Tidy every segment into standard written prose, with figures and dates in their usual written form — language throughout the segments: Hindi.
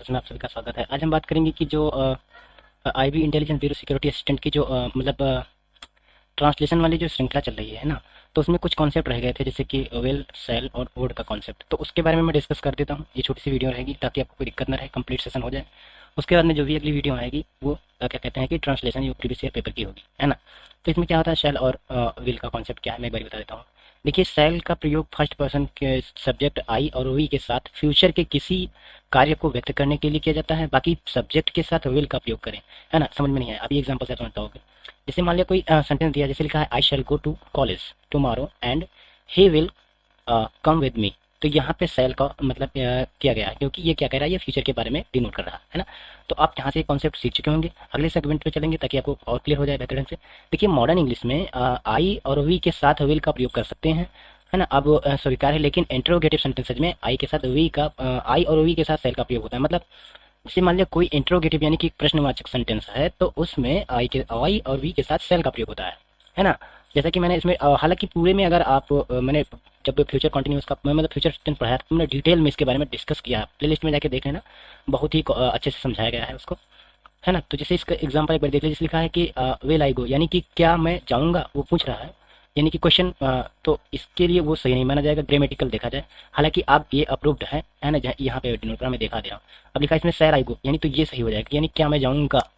उसमें आप सभी का स्वागत है। आज हम बात करेंगे कि जो IB intelligence bureau security assistant की जो मतलब ट्रांसलेशन वाली जो श्रृंखला चल रही है ना, तो उसमें कुछ कॉन्सेप्ट रह गए थे जैसे कि वेल, सेल और वुड का कॉन्सेप्ट। तो उसके बारे में मैं डिस्कस कर देता हूँ। ये छोटी सी वीडियो रहेगी ताकि आपको कोई दिक्कत ना रहे, कंप्लीट सेशन हो जाए। उसके बाद में जो भी अगली वीडियो आएगी वो क्या कहते हैं कि ट्रांसलेशन जो प्रीवियस ईयर पेपर की होगी, है ना। तो इसमें क्या होता है, सेल और विल का कॉन्सेप्ट क्या है मैं एक बार बता देता हूँ। देखिए, सेल का प्रयोग फर्स्ट पर्सन के सब्जेक्ट आई और वी के साथ फ्यूचर के किसी कार्य को व्यक्त करने के लिए किया जाता है। बाकी सब्जेक्ट के साथ विल का प्रयोग करें, है ना। समझ में नहीं आया, अभी एग्जांपल से समझता होगा। जैसे मान लिया कोई सेंटेंस दिया, जैसे लिखा है I shall go to college tomorrow and he will come with me. तो यहाँ पे सेल का मतलब किया गया है, क्योंकि ये क्या कह रहा है, ये फ्यूचर के बारे में डिनोट कर रहा है ना। तो आप यहाँ से कॉन्सेप्ट सीख चुके होंगे। अगले सेगमेंट पे चलेंगे ताकि आपको और क्लियर हो जाए बेहतर ढंग से। देखिए, मॉडर्न इंग्लिश में आई और वी के साथ विल का प्रयोग कर सकते हैं, है ना। अब स्वीकार है, लेकिन इंट्रोगेटिव सेंटेंसेज में आई के साथ वी का आई और वी के साथ सेल का प्रयोग होता है। मतलब जैसे मान लिया कोई इंट्रोगेटिव यानी कि प्रश्नवाचक सेंटेंस है, तो उसमें आई और वी के साथ सेल का प्रयोग होता है ना। जैसा कि मैंने इसमें हालांकि पूरे में अगर आप मैंने जब फ्यूचर कंटिन्यूस का मतलब फ्यूचर टेंस पढ़ाया तो मैंने डिटेल में इसके बारे में डिस्कस किया। प्लेलिस्ट में जाके देख लेना, बहुत ही अच्छे से समझाया गया है उसको, है ना। तो जैसे इसका एग्जांपल एक बार देख लीजिए। लिखा है कि विल आई गो, यानी कि क्या मैं जाऊंगा, वो पूछ रहा है, यानी कि क्वेश्चन। तो इसके लिए वो सही नहीं माना जाएगा, ग्रामेटिकल देखा जाए। हालांकि आप ये अप्रूव्ड है ना, यहाँ पे डिनोट में देखा दे रहा हूँ। अब लिखा है इसमें सैर आई गो, यानी तो ये सही हो जाएगा, यानी क्या मैं जाऊंगा,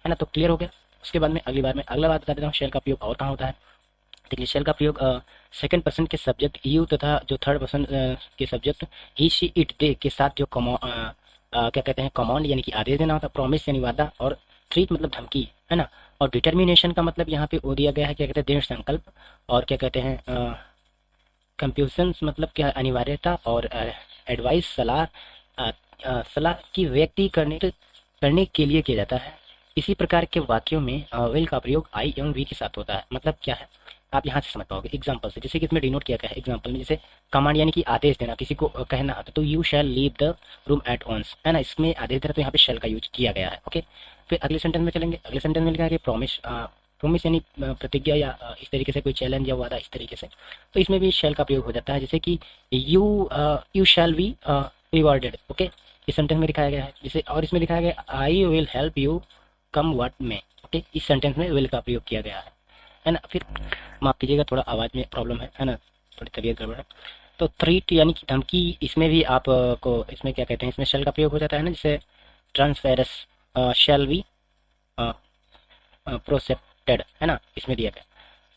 है ना। तो क्लियर हो गया। उसके बाद में अगला बात बता देता हूँ, शेल का प्रयोग और कहाँ होता है। देखिए, शेल का प्रयोग सेकंड पर्सन के सब्जेक्ट यू तथा जो थर्ड पर्सन के subject he she it they के साथ जो क्या कहते हैं कमांड यानी कि आदेश देना होता है। प्रॉमिस यानी वादा, और थ्रीट मतलब धमकी, है ना। और डिटर्मिनेशन का मतलब यहाँ पे वो दिया गया है, क्या कहते हैं दृढ़ संकल्प। और क्या कहते हैं कंप्यूशन मतलब क्या, अनिवार्यता। और एडवाइस सलाह सलाह की व्यक्ति करने के लिए किया जाता है। इसी प्रकार के वाक्यों में विल का प्रयोग आई एवं वी के साथ होता है। मतलब क्या है, आप यहाँ से समझ पाओगे एग्जाम्पल से। जैसे कि इसमें डिनोट किया गया है एग्जाम्पल में, जैसे कमांड यानी कि आदेश देना, किसी को कहना होता तो you shall leave the room at once, है ना। इसमें आदेश देना, तो यहाँ पे शैल का यूज किया गया है। ओके, फिर अगले सेंटेंस में चलेंगे। अगले सेंटेंस में लिखा है कि प्रोमिस यानी प्रतिज्ञा या इस तरीके से कोई चैलेंज या वादा इस तरीके से। तो इसमें भी शैल का प्रयोग हो जाता है, जैसे कि you shall be rewarded. Okay, इस सेंटेंस में दिखाया गया है। जैसे और इसमें दिखाया गया I will help you come what में। ओके, इस सेंटेंस में विल का प्रयोग किया गया है ना। फिर माफ कीजिएगा, थोड़ा आवाज में प्रॉब्लम है ना, थोड़ी तबीयत गड़बड़ है। तो थ्रीट यानी कि धमकी, इसमें भी आप को इसमें क्या कहते हैं, इसमें शेल का प्रयोग हो जाता है ना। जैसे ट्रांसफेरस शेल बी प्रोसेप्टेड, है ना, इसमें दिया गया।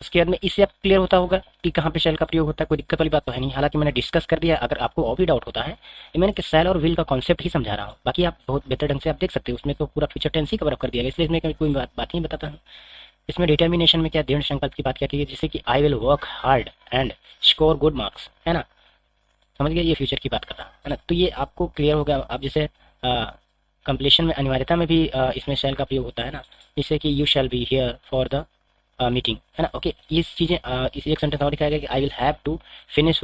उसके बाद में इससे आप क्लियर होता होगा कि कहाँ पे शेल का प्रयोग होता है, कोई दिक्कत वाली बात तो है नहीं। हालांकि मैंने डिस्कस कर दिया, अगर आपको और भी डाउट होता है, मैंने कि सेल और विल का कॉन्सेप्ट ही समझा रहा हूँ। बाकी आप बहुत बेहतर ढंग से आप देख सकते हो, उसमें तो पूरा फ्यूचर टेंस ही कवर अप कर दिया गया, इसलिए इसमें कोई बात नहीं बताता हूँ। इसमें डिटर्मिनेशन में क्या दृढ़ संकल्प की बात क्या की, जैसे कि I will work hard and score good marks, है ना। समझ गया, ये फ्यूचर की बात कर रहा है ना। तो ये आपको क्लियर हो गया। आप जैसे कंप्लीशन में अनिवार्यता में भी इसमें शैल का प्रयोग होता है ना, जैसे कि you shall be here for the meeting, है ना। ओके, ये चीजें इस एक सेंटेंस और दिखाया गया कि I will have to finish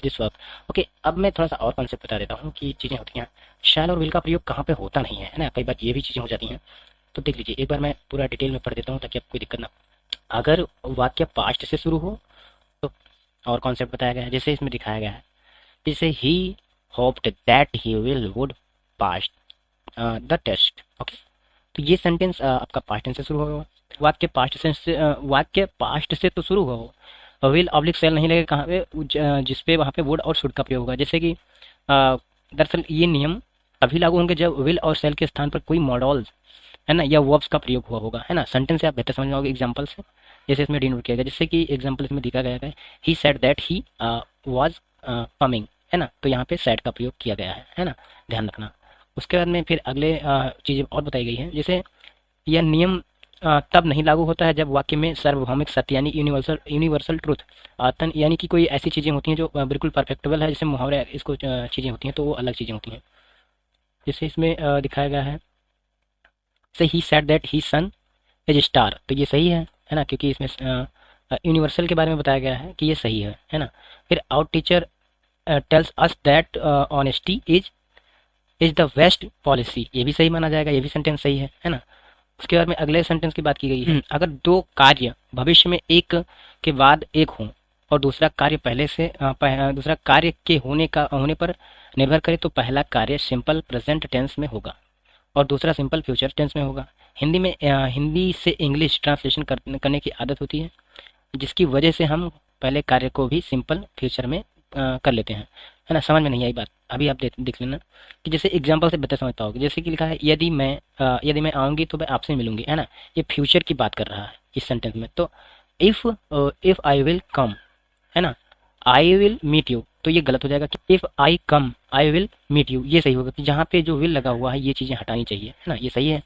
this work. Okay, अब मैं थोड़ा सा और कॉन्सेप्ट बता देता हूँ कि चीजें होती हैं। शैल और विल का प्रयोग कहाँ पे होता नहीं है ना, कई बार ये भी चीजें हो जाती हैं। तो देख लीजिए, एक बार मैं पूरा डिटेल में पढ़ देता हूँ ताकि आपको कोई दिक्कत ना। अगर वाक्य पास्ट से शुरू हो तो और कॉन्सेप्ट बताया गया है, जैसे इसमें दिखाया गया है, जैसे he hoped that he will would pass the test. Okay, तो ये सेंटेंस आपका पास्ट टेंस से शुरू होगा। वाक्य पास्ट से तो शुरू होगा, विल ऑब्लिक सेल नहीं लगेगा कहाँ पे, जिसपे वहाँ पे वुड और शुड का प्रयोग होगा। जैसे कि दरअसल ये नियम तभी लागू होंगे जब विल और सेल के स्थान पर कोई मॉडल, है ना, या वर्ब्स का प्रयोग हुआ होगा, है ना। सेंटेंस से आप बेहतर समझ पाओगे एग्जांपल से। जैसे इसमें डिनोट किया गया, जैसे कि एग्जांपल इसमें दिखा गया है, ही said that he was coming, है ना। तो यहाँ पे सेड का प्रयोग किया गया है ना, ध्यान रखना। उसके बाद में फिर अगले चीजें और बताई गई हैं, जैसे यह नियम तब नहीं लागू होता है जब वाक्य में सार्वभौमिक सत्य यानी यूनिवर्सल ट्रूथ यानी कि कोई ऐसी चीजें होती हैं जो बिल्कुल परफेक्टेबल है, जैसे मुहावरे इसको चीजें होती हैं, तो वो अलग चीजें होती हैं। जैसे इसमें दिखाया गया है, से he said that he sun is star. तो ये सही है ना, क्योंकि इसमें यूनिवर्सल के बारे में बताया गया है कि ये सही है ना। फिर our teacher tells us that honesty is the best policy, ये भी सही माना जाएगा, ये भी सेंटेंस सही है ना। उसके बाद में अगले सेंटेंस की बात की गई है, अगर दो कार्य भविष्य में एक के बाद एक हों और दूसरा कार्य के होने पर निर्भर करे तो पहला कार्य सिंपल प्रेजेंट टेंस में होगा और दूसरा सिंपल फ्यूचर टेंस में होगा। हिंदी में हिंदी से इंग्लिश ट्रांसलेशन करने की आदत होती है, जिसकी वजह से हम पहले कार्य को भी सिंपल फ्यूचर में कर लेते हैं, है ना। समझ में नहीं आई बात? अभी आप देख लेना कि जैसे एग्जांपल से बेहतर समझ पाओगे। जैसे कि लिखा है यदि मैं आऊँगी तो मैं आपसे मिलूंगी, है ना। ये फ्यूचर की बात कर रहा है इस सेंटेंस में। तो इफ आई विल कम, है ना, आई विल मीट यू, तो ये गलत हो जाएगा कि if I come I will meet you, ये सही होगा कि जहाँ पे जो विल लगा हुआ है ये चीज़ें हटानी चाहिए, है ना, ये सही है।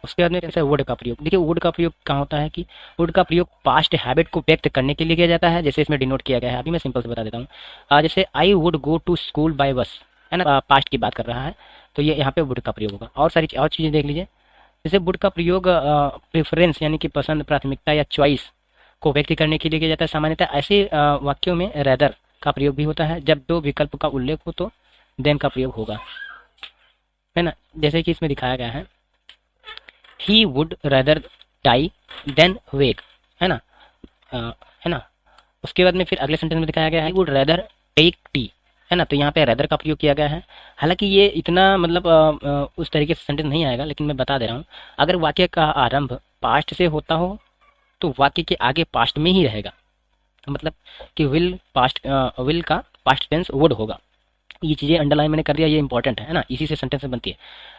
उसके बाद में कैसे वुड का प्रयोग, देखिए वुड का प्रयोग कहाँ होता है कि वुड का प्रयोग पास्ट हैबिट को व्यक्त करने के लिए किया जाता है, जैसे इसमें डिनोट किया गया है। अभी मैं सिंपल से बता देता हूँ। जैसे I would go to school by bus, है ना, पास्ट की बात कर रहा है, तो ये यहाँ पे वुड का प्रयोग होगा। और सारी और चीज़ें देख लीजिए। जैसे वुड का प्रयोग प्रेफरेंस यानी कि पसंद, प्राथमिकता या चॉइस को व्यक्त करने के लिए किया जाता है। सामान्यतः ऐसे वाक्यों में रेदर का प्रयोग भी होता है। जब दो विकल्प का उल्लेख हो तो देन का प्रयोग होगा, है ना। जैसे कि इसमें दिखाया गया है he would rather die than wake, है ना, है ना। उसके बाद में फिर अगले सेंटेंस में दिखाया गया है वुड रेदर टेक टी, है ना। तो यहाँ पे रेदर का प्रयोग किया गया है। हालांकि ये इतना मतलब उस तरीके से सेंटेंस नहीं आएगा, लेकिन मैं बता दे रहा हूँ। अगर वाक्य का आरंभ पास्ट से होता हो तो वाक्य के आगे पास्ट में ही रहेगा, मतलब कि विल का पास्ट टेंस वुड होगा। ये चीज़ें अंडरलाइन मैंने कर दिया, ये इंपॉर्टेंट है ना, इसी से सेंटेंस बनती है।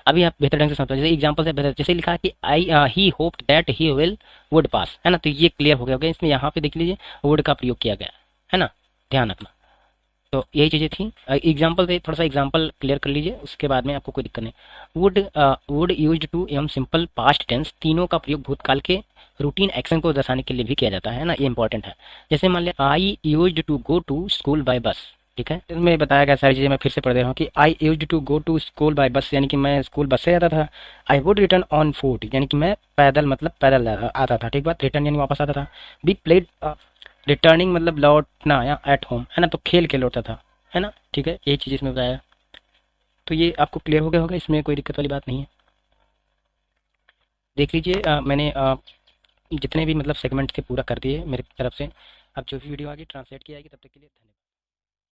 अभी आप बेहतर ढंग से समझो। जैसे एग्जांपल से बेहतर, जैसे लिखा है कि he hoped that he will would pass, है ना, तो ये क्लियर हो गया। इसमें यहाँ पे देख लीजिए वुड का प्रयोग किया गया है ना, ध्यान रखना। तो यही चीज़ें थी। एग्जाम्पल से थोड़ा सा एग्जाम्पल क्लियर कर लीजिए, उसके बाद में आपको कोई दिक्कत नहीं। वुड यूज्ड टू एवं सिंपल पास्ट टेंस, तीनों का प्रयोग भूतकाल के रूटीन एक्शन को दर्शाने के लिए भी किया जाता है ना, ये इंपॉर्टेंट है। जैसे मान लिया I used to go to school by bus, ठीक है। इसमें बताया गया सारी चीज़ें मैं फिर से पढ़ दे रहा हूँ कि I used to go to school by bus, यानी कि मैं स्कूल बस से जाता था। I would return on foot, यानी कि मैं पैदल मतलब पैदल आता था, ठीक बात। रिटर्न यानी वापस आता था। बी प्लेड, रिटर्निंग मतलब लौटना या एट होम, है ना, तो खेल के लौटता था, है ना, ठीक है। यही चीज़ इसमें बताया। तो ये आपको क्लियर हो गया होगा, इसमें कोई दिक्कत वाली बात नहीं है। देख लीजिए मैंने जितने भी मतलब सेगमेंट थे पूरा कर दिए मेरी तरफ से। अब जो भी वीडियो आगे ट्रांसलेट की जाएगी, तब तक के लिए धन्यवाद।